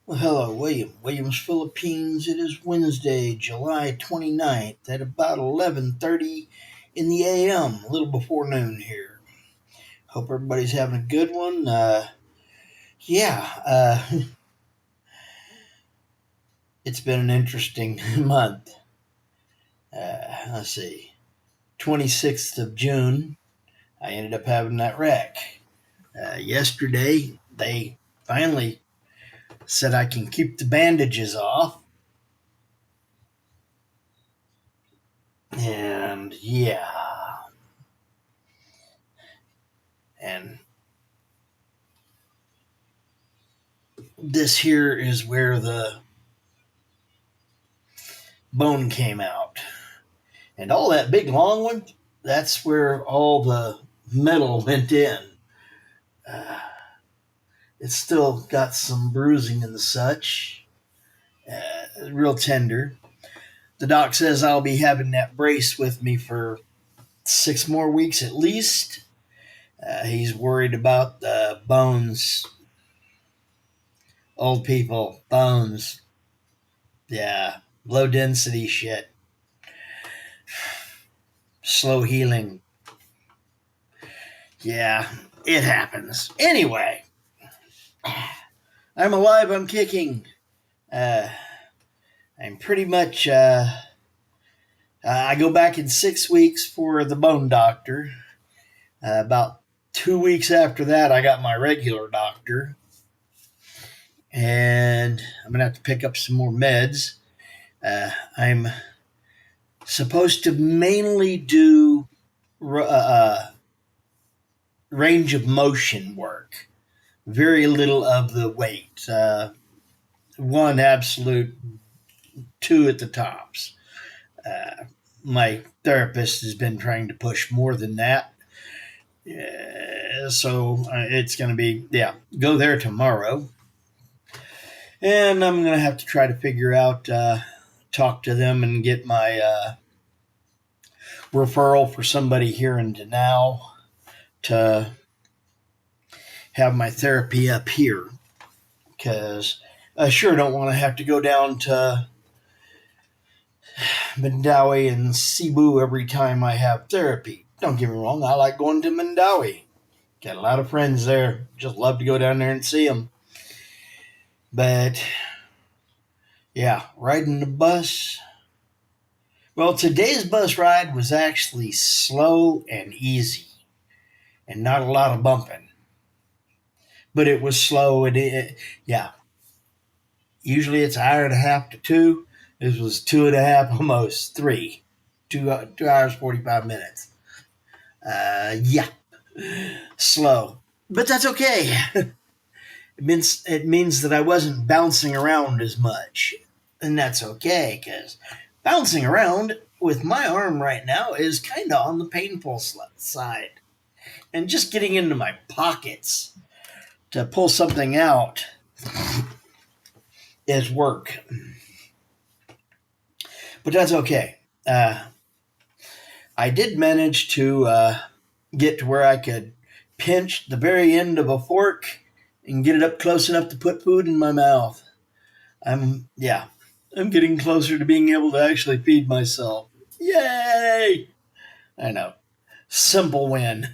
Well, hello, William. Williams, Philippines. It is Wednesday, July 29th at about 11:30 in the a.m., a little before noon here. Hope everybody's having a good one. Yeah, it's been an interesting month. Let's see. 26th of June, I ended up having that wreck. Yesterday, they finally said I can keep the bandages off. And yeah, and this here is where the bone came out. And all that big long one, that's where all the metal went in. Uh, it's still got some bruising and such, real tender. The doc says I'll be having that brace with me for 6 more weeks at least. He's worried about the bones. Old people, bones. Yeah, low density shit. Slow healing. Yeah, it happens. Anyway, I'm alive, I'm kicking. Uh, I'm pretty much, I go back in 6 weeks for the bone doctor. About 2 weeks after that, I got my regular doctor. And I'm going to have to pick up some more meds. I'm supposed to mainly do range of motion work, very little of the weight. One absolute, two at the tops. My therapist has been trying to push more than that. So it's going to be, yeah, go there tomorrow. And I'm going to have to try to figure out, talk to them and get my referral for somebody here in Denau to have my therapy up here. Because I sure don't want to have to go down to Mandawi and Cebu every time I have therapy. Don't get me wrong, I like going to Mandawi. Got a lot of friends there. Just love to go down there and see them. But yeah, riding the bus. Well, today's bus ride was actually slow and easy and not a lot of bumping. But it was slow and yeah. Usually it's an hour and a half to two. This was 2.5, almost three. 2 hours, 45 minutes. Yeah, slow. But that's okay. It means that I wasn't bouncing around as much. And that's okay, because bouncing around with my arm right now is kind of on the painful side. And just getting into my pockets to pull something out is work. But that's okay. I did manage to get to where I could pinch the very end of a fork and get it up close enough to put food in my mouth. Yeah, I'm getting closer to being able to actually feed myself. Yay! I know. Simple win.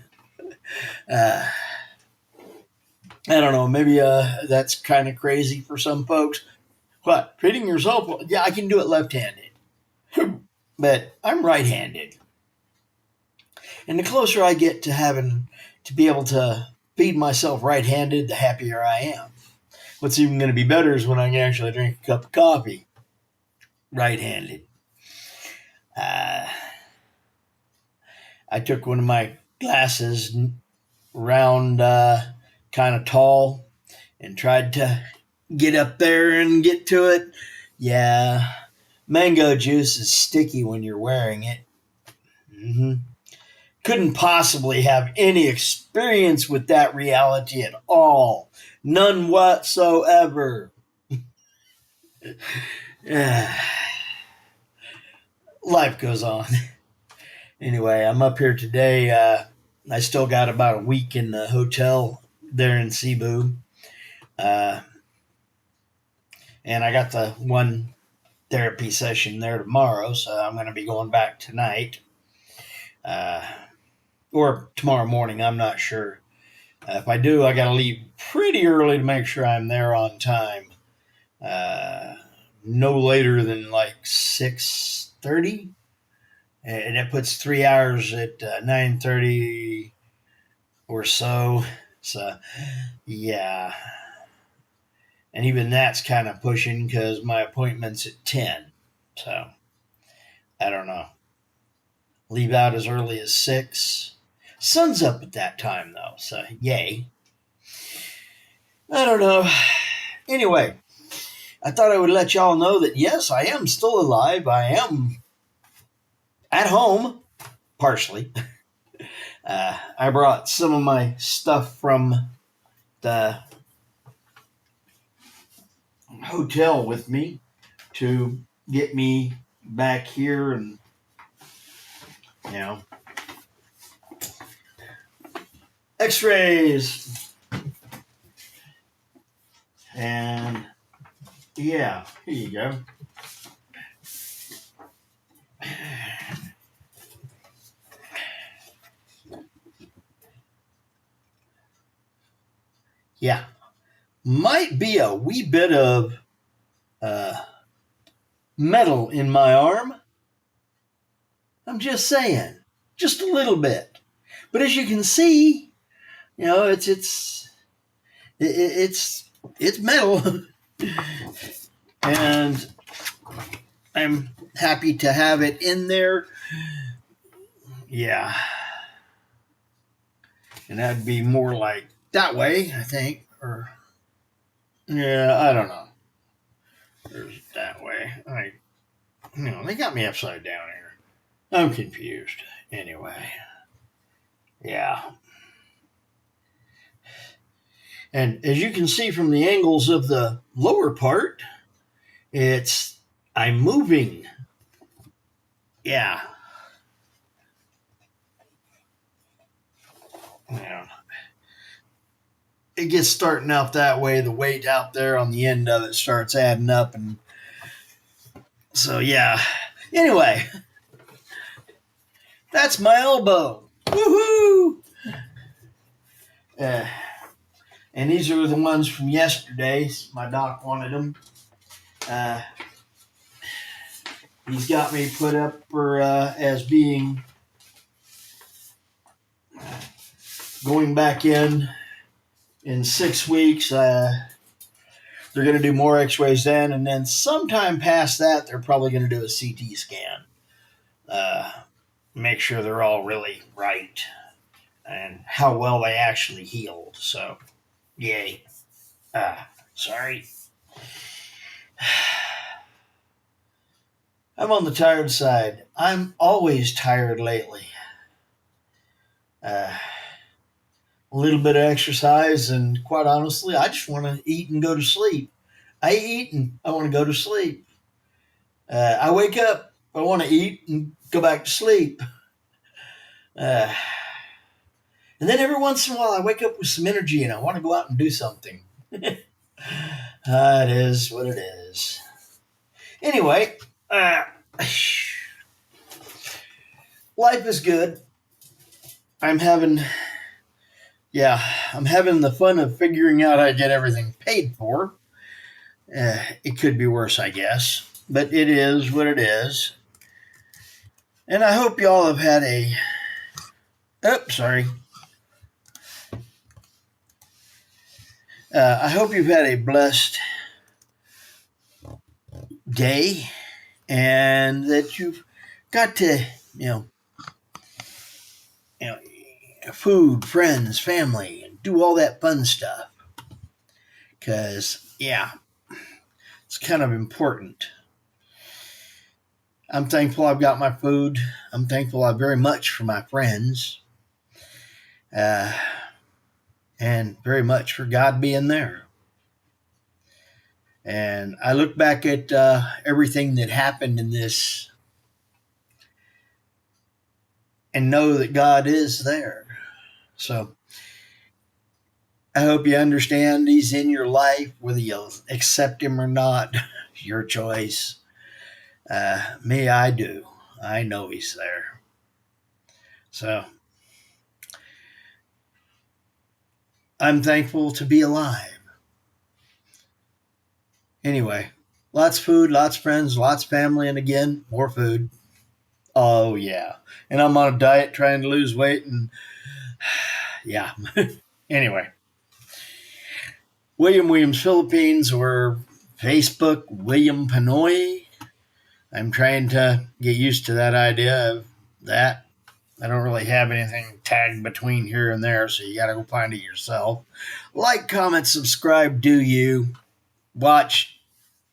Uh, I don't know. Maybe that's kind of crazy for some folks. What? Feeding yourself? Yeah, I can do it left handed. But I'm right handed. And the closer I get to having to be able to feed myself right handed, the happier I am. What's even going to be better is when I can actually drink a cup of coffee right handed. Uh, I took one of my glasses, round, kind of tall, and tried to get up there and get to it. Yeah, mango juice is sticky when you're wearing it. Mm-hmm. Couldn't possibly have any experience with that reality at all. None whatsoever. Life goes on. Anyway, I'm up here today. I still got about a week in the hotel there in Cebu. Uh, And I got the one therapy session there tomorrow, so I'm going to be going back tonight uh, or tomorrow morning. I'm not sure. If I do, I got to leave pretty early to make sure I'm there on time. Uh, no later than like 6:30, and it puts 3 hours at 9:30 or so. So yeah, and even that's kind of pushing because my appointment's at 10. So I don't know. Leave out as early as 6. Sun's up at that time though, so yay. I don't know. Anyway, I thought I would let y'all know that yes, I am still alive. I am at home, partially. I brought some of my stuff from the hotel with me to get me back here, and you know, x-rays, and yeah, here you go. Yeah, might be a wee bit of uh, metal in my arm. I'm just saying, just a little bit. But as you can see, you know, it's metal, and I'm happy to have it in there. Yeah, and that'd be more like that way, I think, or yeah, I don't know. There's that way. They got me upside down here. I'm confused. Anyway, yeah. And as you can see from the angles of the lower part, I'm moving. Yeah. Yeah. It gets starting out that way. The weight out there on the end of it starts adding up. And so, yeah. Anyway, that's my elbow. Woohoo! Uh, and these are the ones from yesterday. My doc wanted them. He's got me put up for as being going back in 6 weeks. They're going to do more x-rays then, and then sometime past that, they're probably going to do a CT scan. Make sure they're all really right and how well they actually healed. So, yay. Sorry. I'm on the tired side. I'm always tired lately. A little bit of exercise, and quite honestly, I just want to eat and go to sleep. I eat and I want to go to sleep. I wake up, I want to eat and go back to sleep. And then every once in a while, I wake up with some energy and I want to go out and do something. It is what it is. Anyway, life is good. I'm having the fun of figuring out how to get everything paid for. It could be worse, I guess, but it is what it is. And I hope y'all have had I hope you've had a blessed day, and that you've got to, food, friends, family, and do all that fun stuff. Because, yeah, it's kind of important. I'm thankful I've got my food. I'm thankful very much for my friends. And very much for God being there. And I look back at everything that happened in this and know that God is there. So I hope you understand he's in your life, whether you accept him or not. Your choice. Me, I do. I know he's there. So I'm thankful to be alive. Anyway, lots of food, lots of friends, lots of family, and again, more food. Oh, yeah. And I'm on a diet trying to lose weight, and yeah. Anyway, William Williams Philippines or Facebook William Panoy. I'm trying to get used to that idea of that. I don't really have anything tagged between here and there, so you got to go find it yourself. Like, comment, subscribe, do you. Watch,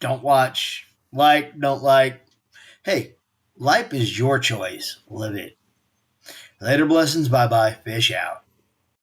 don't watch. Like, don't like. Hey, life is your choice. Live it. Later blessings. Bye bye. Fish out.